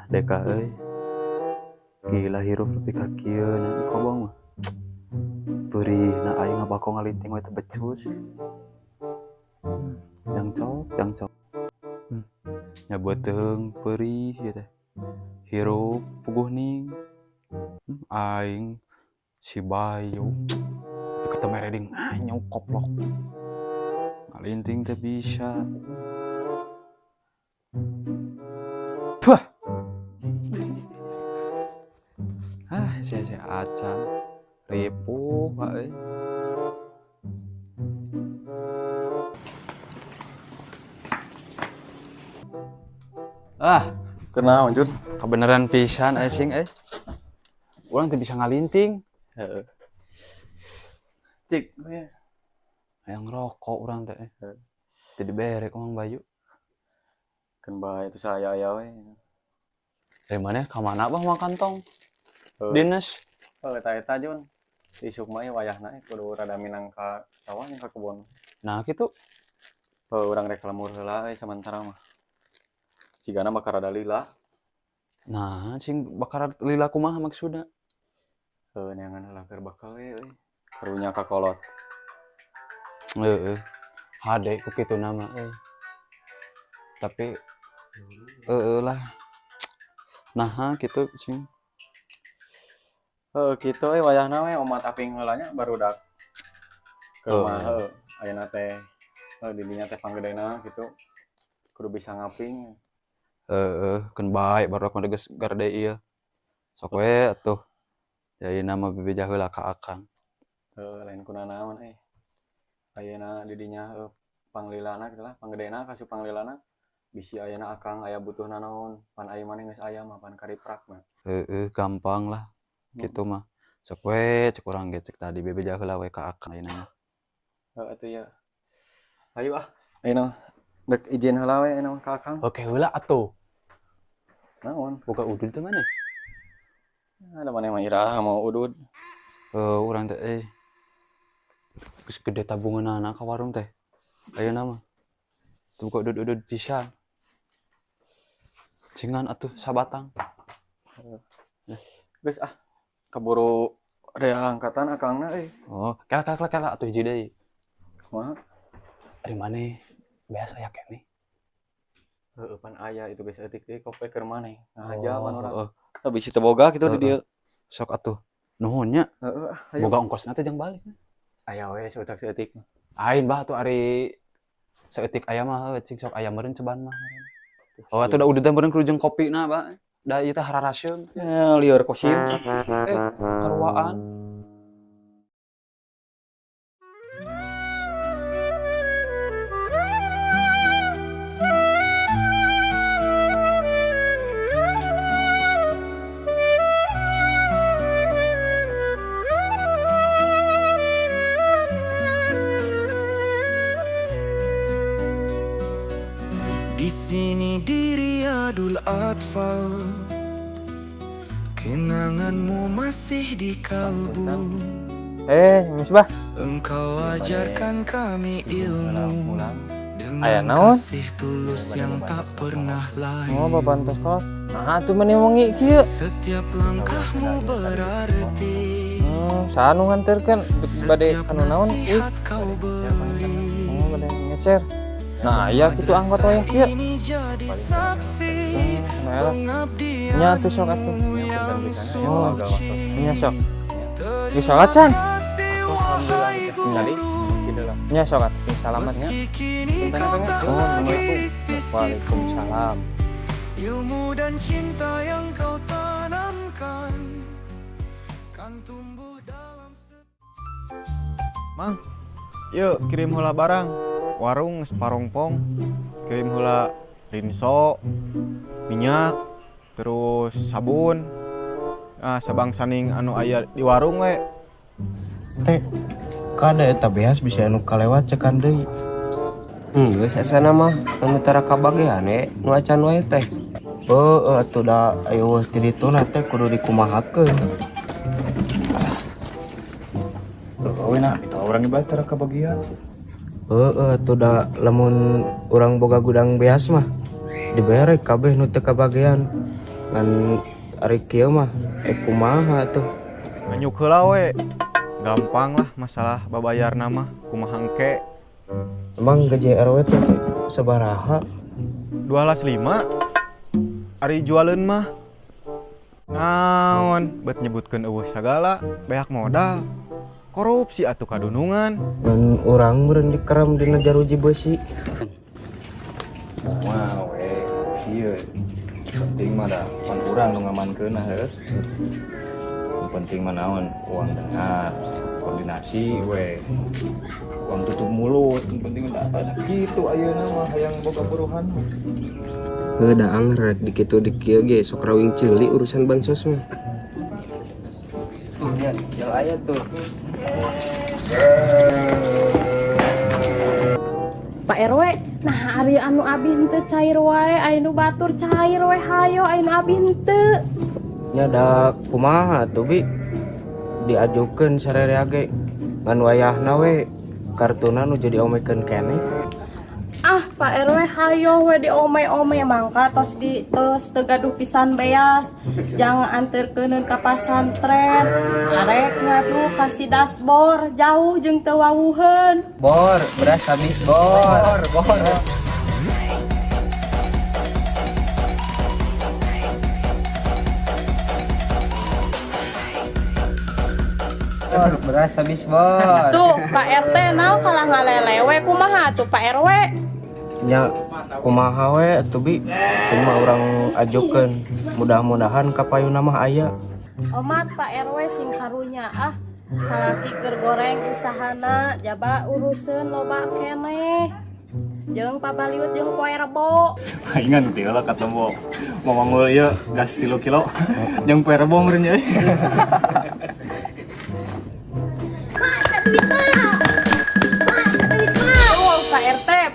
Deka euy. Gila hirup lebih ka kieu na kobong mah. Peurihna aing mah bako ngalinting we teh becus. Jangcok. Nya beuteung peurih ieu teh. Hirup puguh ning. Aing si Bayu teu ketemu reding anyong koplok. Ngalinting teh bisa. Wah. Sia-sia acan. Ripuh euy. Kenaon Jun? Kebeneran pisan sing urang teu bisa ngalinting. Heeh. Cik, Hayang ngerokok urang teh. Teu dibere ku Mang Bayu. kan bae itu saya aya we. Dari mana ka mana Bang makan tong? Heuh. Dinas. Eta Jun. Isuk mah wayahna kudu rada minang ka sawah jeung ka kebon. Nah kitu. Urang rek lemur heula sementara mah. Cigana bakal rada lila. Nah, sing bakar lila kumaha maksudna? Neangan heula keur bakal we euy. Karunya ka kolot. Heeh. Hade ku kitu nama Tapi lah. Nah, kitu sing. Kitu we wayahna we omat aping heula nya barudak. Keur mah ayeuna teh di dinya teh panggedena kitu. Kudu bisa ngaping. Keun bae baru aku geus garde ieu. Sok we atuh. Jadi nama bebeja heula ka akang. Lain kunanaon ayeuna di dinya panglilana kitu lah, panggedena kasup panglilana bisi ayeuna akang aya butuhna naon, pan aya maneh geus aya mah pan kariprak mah. Gampang lah. Kitu mah. Sok we cek urang ge cek tadi bebeja heula we ka akang ayeuna mah. Atuh ya. Hayu ayeuna dek izin heula we ayeuna ka akang. Oke heula atuh. Naon? Boga udud teh maneh. Ada maneh mah iraha mau udud. Urang teh geus gede tabunganna ka warung teh. Ayeuna mah. Teu boga udud-udud pisan. Cingan atuh sabatang. Geus kaburu rea angkatan akangna Kela atuh hiji deui. Kumaha? Ari maneh biasa ya keneh. Pan aya itu geus eutik deui kope keur maneh. Ngahaja pan urang. Bisi teu boga kitu di dieu. Sok atuh. Nuhun nya. Hayu. Boga ongkosna teh jang balik. Aya we seutak-seutik. Ain bah tuh ari saeutik aya mah cing sok aya meureun ceban mah. Atuh da udah teh meureun kudu jeung kopina bah. Da ieu teh hararasyeun. Lieur kosim. Karuaan. Di sini di Riyadul Atfal, kenanganmu masih di kalbu. Misbah. Engkau ajarkan kami ilmu Aya dengan naon? kasih tulus yang tak pernah lain. Oh, babantos kok. Nah, tuh meni wengi kieu. Setiap langkahmu berarti. Sanu nganterkeun bade anu naon? Nasihat kau beri. Oh, bade ngecer. Nah, aya kitu angkot wayah kieu. Ini jadi saksi pengabdianmu Nya tuh sok atuh. yang Oh, suci. nya sok. Geus salat can. Wahai guru, Nya sok atuh. Salamatnya. meski kini kau tak Oh, lagi di sisi, Waalaikumsalam. ilmu dan cinta yang kau tanamkan kan tumbuh dalam Mang, yuk kirim heula barang. Warung geus parongpong. Kirim heula rinso, minyak, terus sabun. Sabangsaning anu aya di warung we. Teh, kada eta beas bisa anu kalewat cekan deui. Geus asana mah anu tara kabagean nu acan wae teh. Atuh da aya ti dituna teh kudu dikumahakeun. Wena, itu orang ibarat tara kabagian. Atuh da lamun urang boga gudang beas mah dibere kabeh nu teu kabagean. Ngan ari kieu mah kumaha tuh. Nganyuk heula we. Gampang lah masalah babayar nama kumaha engke. Emang gaji RW teh sabaraha? 12.5. Ari jualan mah. Naon, bet nyebutkeun eueuh sagala, beak modal. Korupsi atuh kadunungan. Dan urang meureun dikerem dina jaruji besi. Wah, we, kieu. Penting mah da pan urang nu ngamankeunna heuh. Yang penting mah naon? Uang dengar, koordinasi we. Uang tutup mulut, yang penting da kitu ayeuna mah hayang boga buruhan. Da anger di kitu di kieu ge sok rawing ceuli urusan bansos mah. Tuh nya, jal aya tuh. Pak RW, nah ari anu abi henteu cair wae, aya nu batur cair wae hayo, aya nu abi henteu. Nya da kumaha tuh Bi? Diajukeun sarerea ge ngan wayahna we kartuna nu jadi omekeun keneh. Ah, Pak RW hayo we diome-ome mangka tos teu gaduh pisan beas. Jangan anterkeun ka pasantren. Arek ngadu kasih dasbor jauh jeung teu wawuheun. Bor, beras habis bor. Bor, beras habis bor. Tuh, Pak RT naon kalah ngalelewe kumaha tuh Pak RW? Nya kumaha we atuh Bi? Cuma urang ajukeun. Mudah-mudahan kapayuna mah aya. Omat Pak RW sing karunya salaki keur goreng usahana jaba uruseun loba keneh. Jeung pabaliut jeung poe rebo. Ingan teh lah ketemu mamangul ieu gas 3 kilo. Jeung poe rebo meureun nya.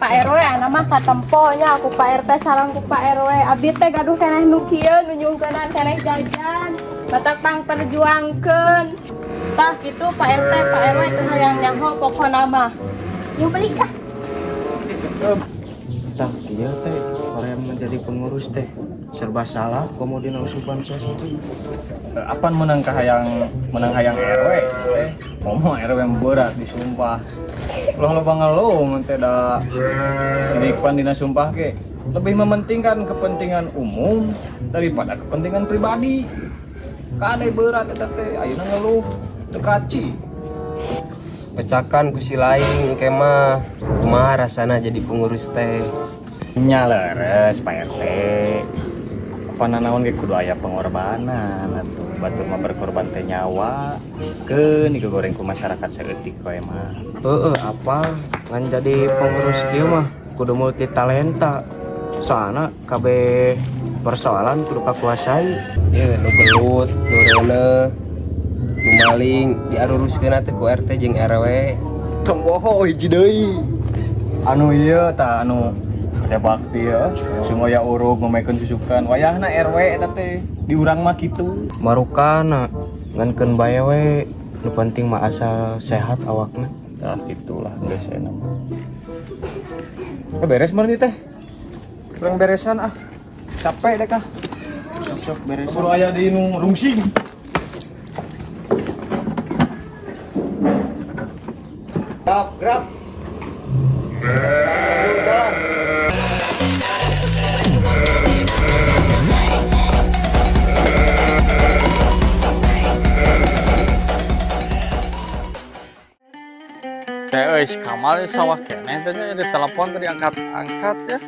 Pak RW mah katemponya aku Pak RT sareng ku Pak RW abdi teh gaduh keneh nu kieu nu nyungkeunan keneh jajan batak pang perjuangkeun tah kitu Pak RT Pak RW teh hayang nyaho pokona mah yang beli kah Tah kieu teh hoream menjadi pengurus teh serba salah komodina usupan sos. Apan menang hayang RW teh. Momo RW berat disumpah. Lo bangalung teh da sedikpan dina sumpah ke. Lebih mementingkan kepentingan umum daripada kepentingan pribadi. Kade berat eta teh ayeuna ngeluh teu kaci. Pecakan ku si lain kemah. Kumaha rasana jadi pengurus teh? Nya leres Pak RT. Apa nanaon ge kudu aya pengorbanan atuh. Batur mah berkorban teh nyawa. Keun digoreng ku masyarakat saeutik wae mah. Apa ngan jadi pengurus kieu mah kudu multi talenta. Soalna kabeh persoalan kudu kakuasai. Ye nu belut, nu reuneuh, nu maling diaruruskeun teh ku RT jeung RW. Tong boho hiji deui. Anu ieu tah anu ada bakti ya. Semoya urug memaikeun susukan. Wayahna RW eta teh di urang mah kitu. Marukana ngankeun bae we nu penting mah asal sehat awakna. Tah itulah geus enak. Beres meureun teh. Kurang beresan Capek deh kah. Sok beres. Kudu aya di nu rungsing. Grab. Si Kamal sawah keneh teh di telepon tadi angkat ya.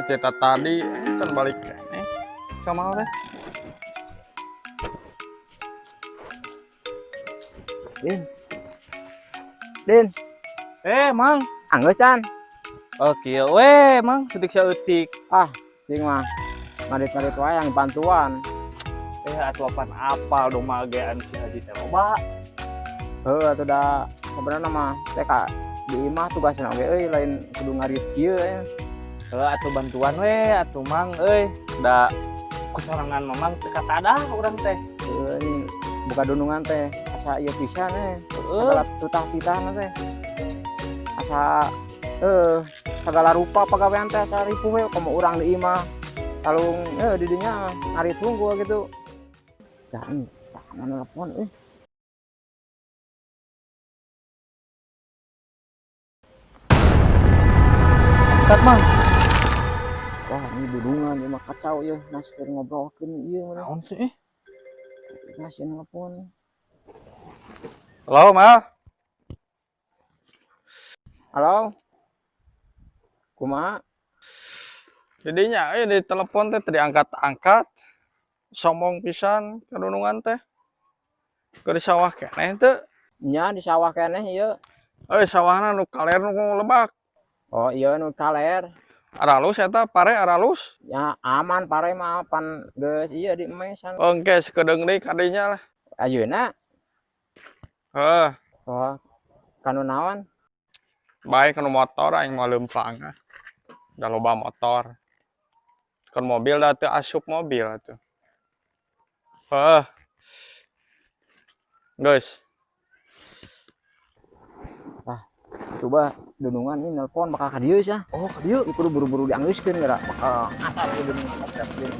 Cerita tadi can balik keneh Kamal teh. Din. Mang, anggeus can. Oh kieu we, Mang, sedik saeutik. Cing mah. Marit-marit wae yang bantuan. Atuh pan apal dong magean si Haji teh loba. Atuh da sebenarnya mah teh ka di imah tugasna oge euy lain kudu ngarit kieu ya. Atuh bantuan we atuh Mang euy da kusorangan Mamang teh katadah urang teh. Buka dunungan teh asa ieu pisan segala tutah-titahna teh. Asa segala rupa pegawaian teh saripu we komo urang di imah kalung didinya ngari tunggu gitu. Jangan sama nelpon Kat mang. Wah, ini dudungan ieu mah kacau ya, naskeun ngobrolkeun ieu mah. Naon sih? Masih nelpon. Halo, Mal. Halo. Kumaha? Didinya di telepon teh tadi angkat-angkat. Sombong pisan kadunungan teh. Ke di sawah keneh teu. Nya di sawah keneh ieu. Sawahna nu kaler nu lebak. Oh, iya nu kaler. Aralus eta pare aralus. Ya aman pare mah pan geus ieu di emesan. Engke sekedeung deui kadinya lah. Ayeuna. Heuh, Oh, kanu naon? bae kanu motor aing mah leumpang. Da loba motor. Kan mobil da teu asup mobil atuh. Heuh. Geus. Coba dudungan ini nelpon bakal ka dieu sia. Oh, ka dieu. Kudu buru-buru dianggeuskeun gara bakal ngasar ieu dudungan ngobrak ieu.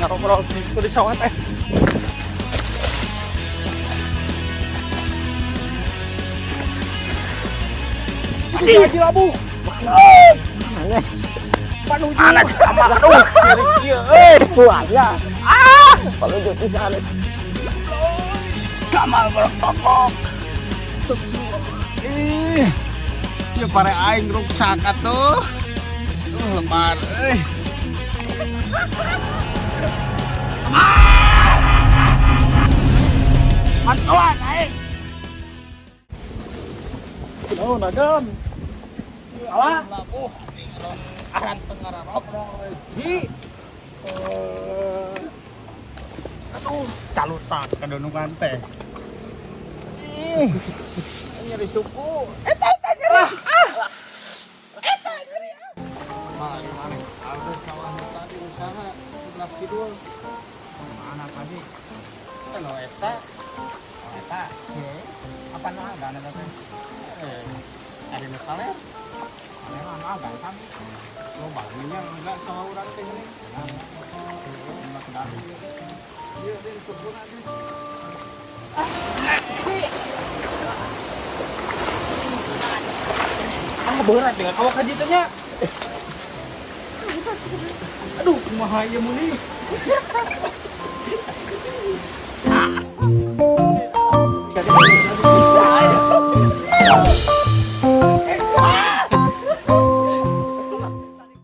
Ngobrol di sawah teh. Lagi labu. Anak sama aduh. Buaya. Kalau jadi pisan. Kamal berokok. Ya pare aing ruksak atuh. Lembar euy. Mantuan aing. Oh, nagam. Alah. Aran pengararok. Hi. Aduh, calutak kadunungan teh. Ih. Nyeri suku. Eta nyeri. Nyeri. Mana. Ada sawah tadi usaha sebelah kidul. Mana tadi? Kalau eta. Apa ada teh? Ada nekaler. Ada gampang. Lo baginya enggak sama orang teh ini. Enggak kedah. Iya, di kebun aja. Berat dengan awak haji tanya. Aduh, kumaha ieu muni.